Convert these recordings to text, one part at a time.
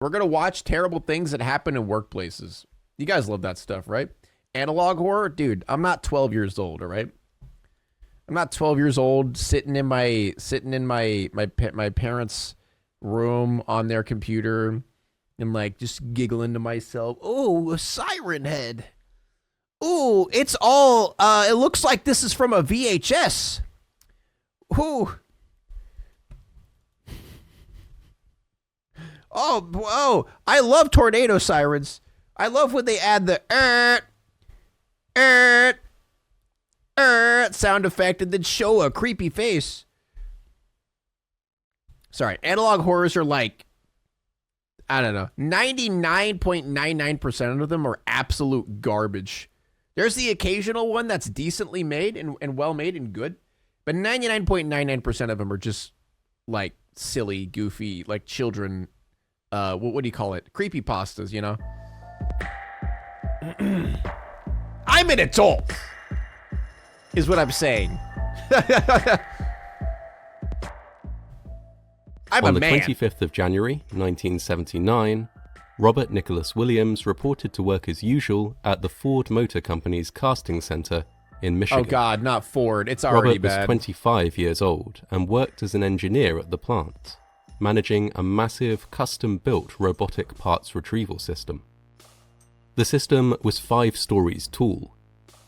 We're going to watch terrible things that happen in workplaces. You guys love that stuff, right? Analog horror? Dude, I'm not 12 years old, all right? I'm not 12 years old sitting in my parents' room on their computer and like just giggling to myself. Oh, a siren head. Ooh, it's all it looks like this is from a VHS. Ooh. Oh, whoa. I love tornado sirens. I love when they add the sound effect and then show a creepy face. Sorry, analog horrors are like, I don't know, 99.99% of them are absolute garbage. There's the occasional one that's decently made and well made and good, but 99.99% of them are just like silly, goofy, like children. What do you call it? Creepypastas, you know? I'm an adult, is what I'm saying. I'm On a the man. 25th of January, 1979, Robert Nicholas Williams reported to work as usual at the Ford Motor Company's casting center in Michigan. Oh God, not Ford. It's already Robert was bad. 25 years old and worked as an engineer at the plant, managing a massive custom-built robotic parts retrieval system. The system was 5 stories tall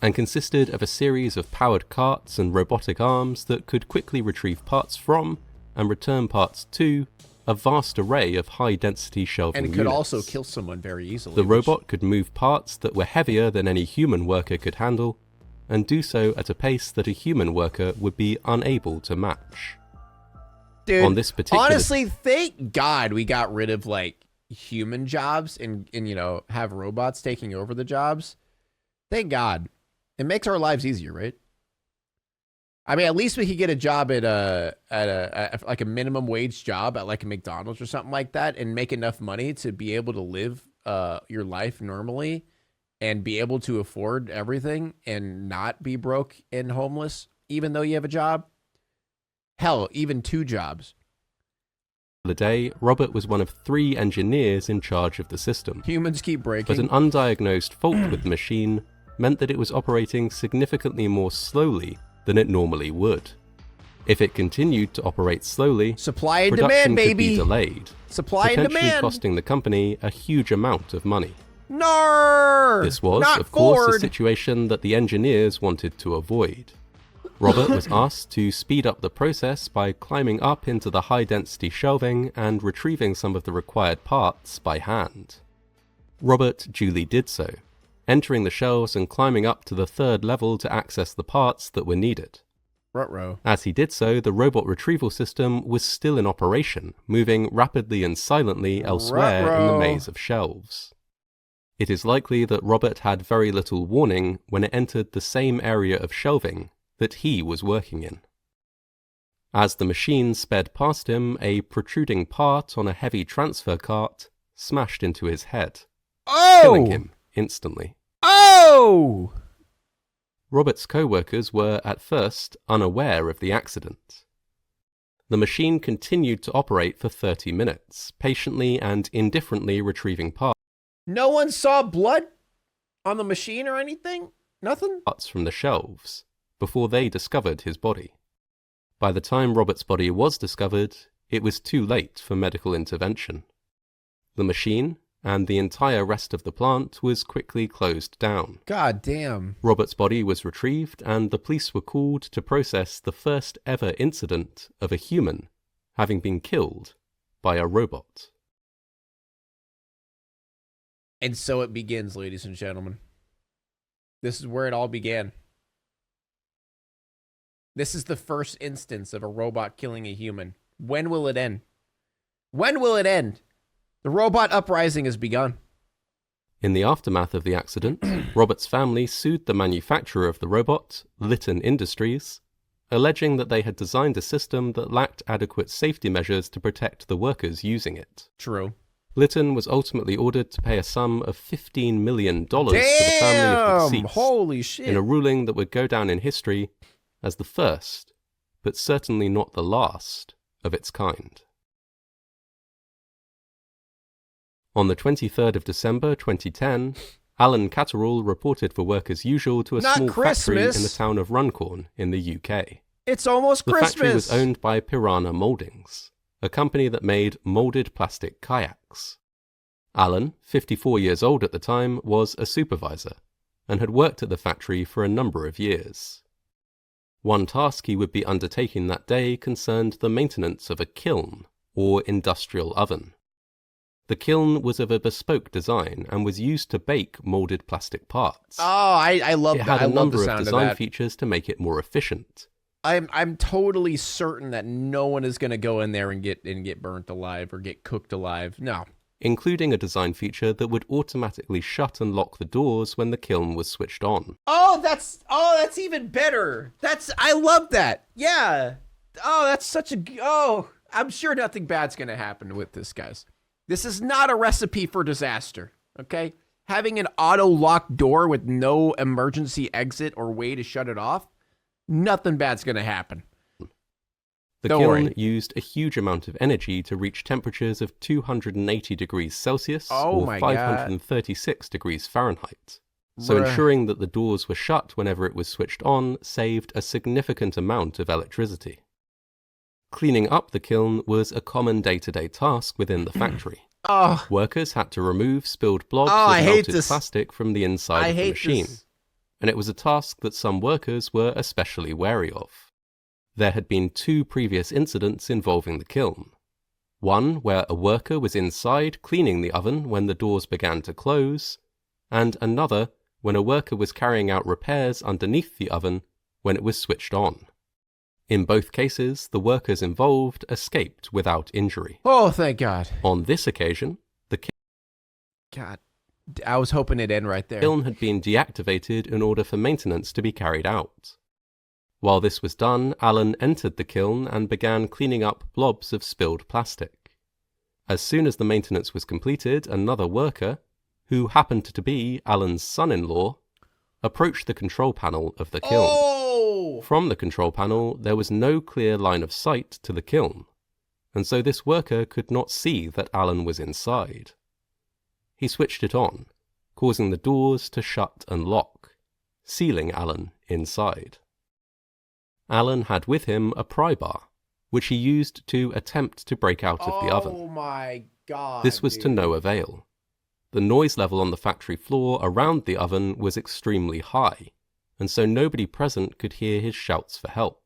and consisted of a series of powered carts and robotic arms that could quickly retrieve parts from and return parts to a vast array of high-density shelving And it could units. also kill someone very easily. The robot could move parts that were heavier than any human worker could handle, and do so at a pace that a human worker would be unable to match. Dude, On this particular... honestly, thank God we got rid of like human jobs and you know, have robots taking over the jobs. Thank God. It makes our lives easier, right? I mean, at least we could get a job at like a minimum wage job at like a McDonald's or something like that and make enough money to be able to live your life normally and be able to afford everything and not be broke and homeless, even though you have a job. Hell, even 2 jobs. The day, Robert was one of 3 engineers in charge of the system. Humans keep breaking. But an undiagnosed fault with the machine meant that it was operating significantly more slowly than it normally would. If it continued to operate slowly, supply and production demand, baby. could be delayed, Supply and potentially demand. costing the company a huge amount of money. No. This was, not of course, Ford. a situation that the engineers wanted to avoid. Robert was asked to speed up the process by climbing up into the high-density shelving and retrieving some of the required parts by hand. Robert duly did so, entering the shelves and climbing up to the 3rd level to access the parts that were needed. Ruh-roh. As he did so, the robot retrieval system was still in operation, moving rapidly and silently elsewhere in the Ruh-roh. maze of shelves. It is likely that Robert had very little warning when it entered the same area of shelving that he was working in. As the machine sped past him, a protruding part on a heavy transfer cart smashed into his head, killing him instantly. Oh! Robert's co-workers were at first unaware of the accident. The machine continued to operate for 30 minutes, patiently and indifferently retrieving No one saw blood on the machine or anything? Nothing? parts from the shelves before they discovered his body. By the time Robert's body was discovered, it was too late for medical intervention. The machine and the entire rest of the plant was quickly closed down. God damn. Robert's body was retrieved and the police were called to process the first ever incident of a human having been killed by a robot. And so it begins, ladies and gentlemen. This is where it all began. This is the first instance of a robot killing a human. When will it end? When will it end? The robot uprising has begun. In the aftermath of the accident, Robert's family sued the manufacturer of the robot, Litton Industries, alleging that they had designed a system that lacked adequate safety measures to protect the workers using it. True. Litton was ultimately ordered to pay a sum of $15 million to the family of the deceased, holy shit. in a ruling that would go down in history as the first, but certainly not the last, of its kind. On the 23rd of December 2010, Alan Catal reported for work as usual to a Not small factory Christmas. in the town of Runcorn in the UK. It's almost The Christmas. factory was owned by Piranha Mouldings, a company that made moulded plastic kayaks. Alan, 54 years old at the time, was a supervisor and had worked at the factory for a number of years. One task he would be undertaking that day concerned the maintenance of a kiln, or industrial oven. The kiln was of a bespoke design and was used to bake moulded plastic parts. Oh, I love it that. had a I love number the of sound of design that. features to make it more efficient. I'm totally certain that no one is going to go in there and get burnt alive or get cooked alive. No. Including a design feature that would automatically shut and lock the doors when the kiln was switched on. Oh, that's even better. I love that. Yeah. Oh, that's such a I'm sure nothing bad's going to happen with this, guys. This is not a recipe for disaster, okay? Having an auto-locked door with no emergency exit or way to shut it off, nothing bad's going to happen. The Don't kiln worry. used a huge amount of energy to reach temperatures of 280 degrees Celsius Oh or my God. 536 degrees Fahrenheit. So Bruh. ensuring that the doors were shut whenever it was switched on saved a significant amount of electricity. Cleaning up the kiln was a common day-to-day task within the factory. Oh, Workers had to remove spilled blobs Oh, of I hate melted this. plastic from the inside I of the hate machine, this. and it was a task that some workers were especially wary of. There had been 2 previous incidents involving the kiln. One where a worker was inside cleaning the oven when the doors began to close, and another when a worker was carrying out repairs underneath the oven when it was switched on. In both cases, the workers involved escaped without injury. Oh, thank God. On this occasion, the God, I was hoping it'd end right there. kiln had been deactivated in order for maintenance to be carried out. While this was done, Alan entered the kiln and began cleaning up blobs of spilled plastic. As soon as the maintenance was completed, another worker, who happened to be Alan's son-in-law, approached the control panel of the kiln. Oh! From the control panel, there was no clear line of sight to the kiln, and so this worker could not see that Alan was inside. He switched it on, causing the doors to shut and lock, sealing Alan inside. Alan had with him a pry bar, which he used to attempt to break out of the oven. Oh my God. This was to dude. no avail. The noise level on the factory floor around the oven was extremely high, and so nobody present could hear his shouts for help.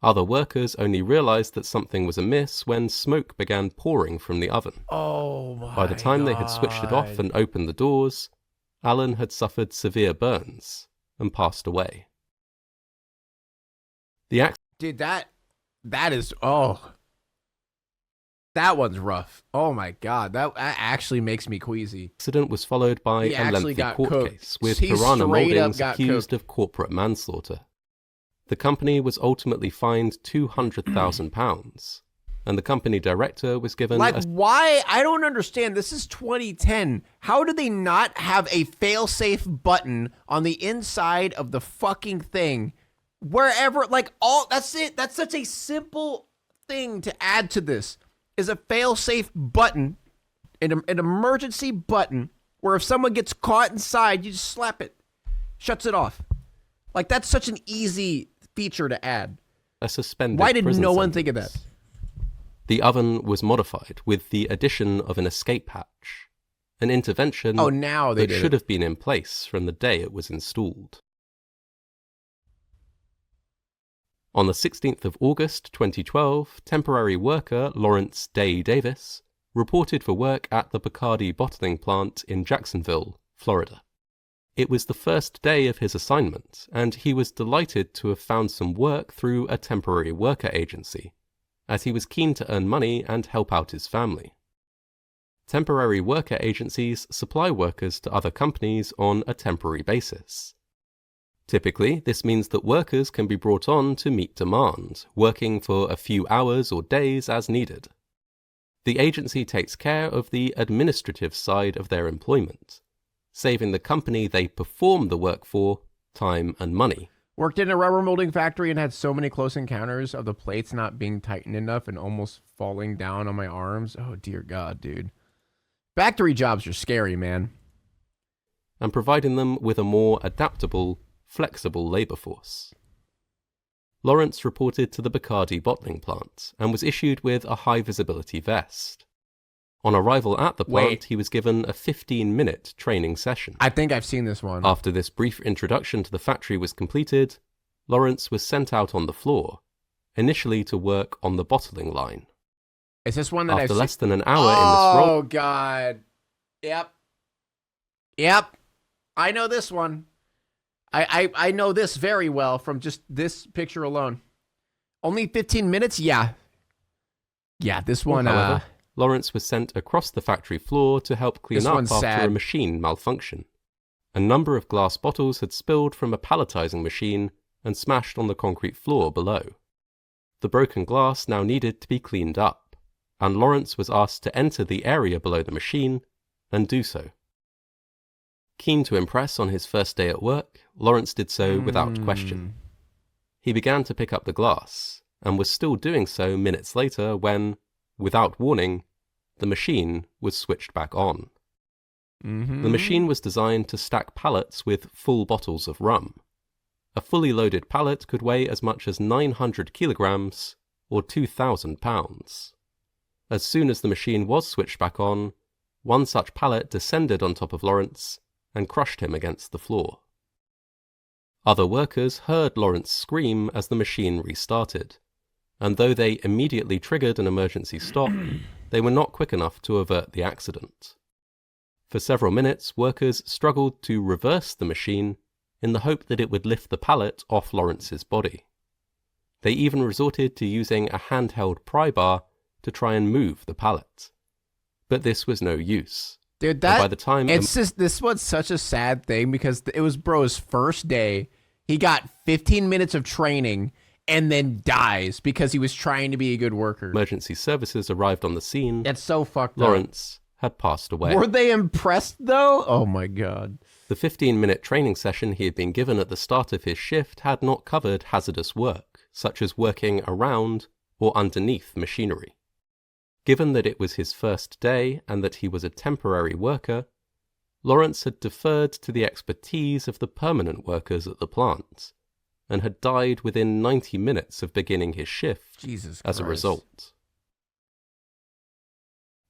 Other workers only realized that something was amiss when smoke began pouring from the oven. Oh my By the time they had switched it off God. and opened the doors, Alan had suffered severe burns and passed away. The Dude, that is that one's rough. Oh my God, that actually makes me queasy. accident was followed by He a actually lengthy got court cooked. case with He Piranha straight up Mouldings got accused cooked. of corporate manslaughter. The company was ultimately fined £200,000, and the company director was given Like, a why? I don't understand. This is 2010. How do they not have a fail-safe button on the inside of the fucking thing? Wherever, like, that's it. That's such a simple thing to add to this, is a fail-safe button, an emergency button, where if someone gets caught inside, you just slap it. Shuts it off. Like, that's such an easy feature to add. suspended Why did prison no one think of sentence. that? The oven was modified with the addition of an escape hatch, an intervention Oh, now they that did should it. have been in place from the day it was installed. On the 16th of August 2012, temporary worker Lawrence Day Davis reported for work at the Bacardi bottling plant in Jacksonville, Florida. It was the first day of his assignment, and he was delighted to have found some work through a temporary worker agency, as he was keen to earn money and help out his family. Temporary worker agencies supply workers to other companies on a temporary basis. Typically, this means that workers can be brought on to meet demand, working for a few hours or days as needed. The agency takes care of the administrative side of their employment, saving the company they perform the work for time and money. Worked in a rubber molding factory and had so many close encounters of the plates not being tightened enough and almost falling down on my arms. Oh, dear God, dude. Factory jobs are scary, man. and providing them with a more adaptable, flexible labour force. Lawrence reported to the Bacardi bottling plant and was issued with a high-visibility vest. On arrival at the plant, he was given a 15-minute training session. I think I've seen this one. After this brief introduction to the factory was completed, Lawrence was sent out on the floor, initially to work on the bottling line. Is this one that After I've less seen? than an hour in this role... Oh, God. Yep. I know this one. I know this very well from just this picture alone. Only 15 minutes? Yeah. Yeah, this one... However, Lawrence was sent across the factory floor to help clean up after sad. a machine malfunction. A number of glass bottles had spilled from a palletizing machine and smashed on the concrete floor below. The broken glass now needed to be cleaned up, and Lawrence was asked to enter the area below the machine and do so. Keen to impress on his first day at work, Lawrence did so without question. He began to pick up the glass, and was still doing so minutes later when, without warning, the machine was switched back on. The machine was designed to stack pallets with full bottles of rum. A fully loaded pallet could weigh as much as 900 kilograms, or 2,000 pounds. As soon as the machine was switched back on, one such pallet descended on top of Lawrence and crushed him against the floor. Other workers heard Lawrence scream as the machine restarted, and though they immediately triggered an emergency stop, they were not quick enough to avert the accident. For several minutes, workers struggled to reverse the machine in the hope that it would lift the pallet off Lawrence's body. They even resorted to using a handheld pry bar to try and move the pallet. But this was no use. Dude, by the time this was such a sad thing because it was bro's first day. He got 15 minutes of training and then dies because he was trying to be a good worker. Emergency services arrived on the scene. That's so fucked Lawrence had passed away. Were they impressed though? Oh my God. The 15-minute training session he had been given at the start of his shift had not covered hazardous work, such as working around or underneath machinery. Given that it was his first day and that he was a temporary worker, Lawrence had deferred to the expertise of the permanent workers at the plant, and had died within 90 minutes of beginning his shift as a result.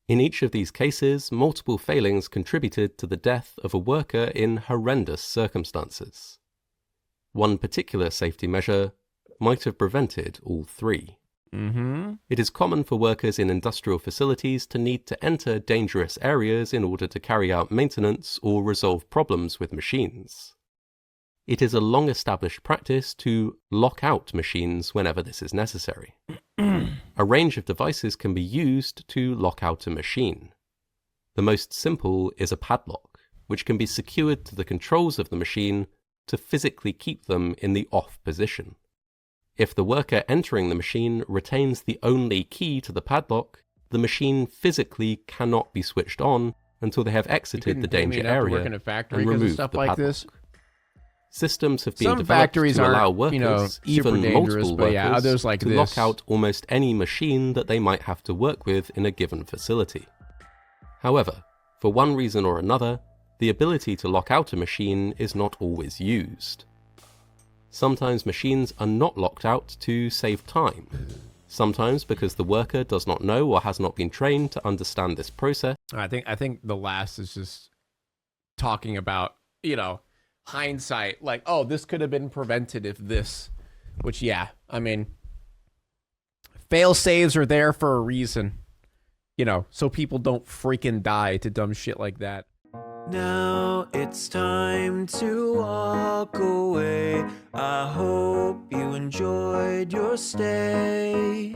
In each of these cases, multiple failings contributed to the death of a worker in horrendous circumstances. One particular safety measure might have prevented all three. It is common for workers in industrial facilities to need to enter dangerous areas in order to carry out maintenance or resolve problems with machines. It is a long-established practice to lock out machines whenever this is necessary. A range of devices can be used to lock out a machine. The most simple is a padlock, which can be secured to the controls of the machine to physically keep them in the off position. If the worker entering the machine retains the only key to the padlock, the machine physically cannot be switched on until they have exited the danger area and removed the padlock. Systems have been developed to allow workers, even multiple workers, to lock out almost any machine that they might have to work with in a given facility. However, for one reason or another, the ability to lock out a machine is not always used. Sometimes machines are not locked out to save time. Sometimes because the worker does not know or has not been trained to understand this process. I think the last is just talking about, hindsight, like, oh, this could have been prevented if this, which, yeah, I mean, fail saves are there for a reason, so people don't freaking die to dumb shit like that. Now it's time to walk away. I hope you enjoyed your stay.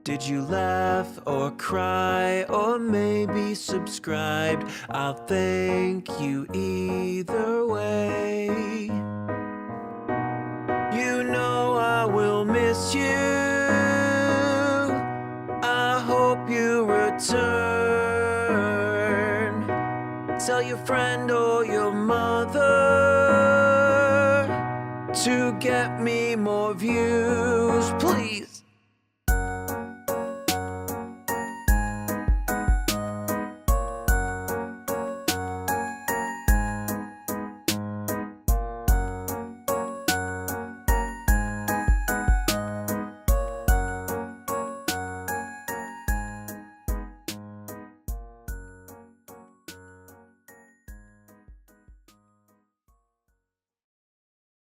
Did you laugh or cry or maybe subscribed? I'll thank you either way. You know I will miss you. I hope you return. Tell your friend or your mother to get me more views, please.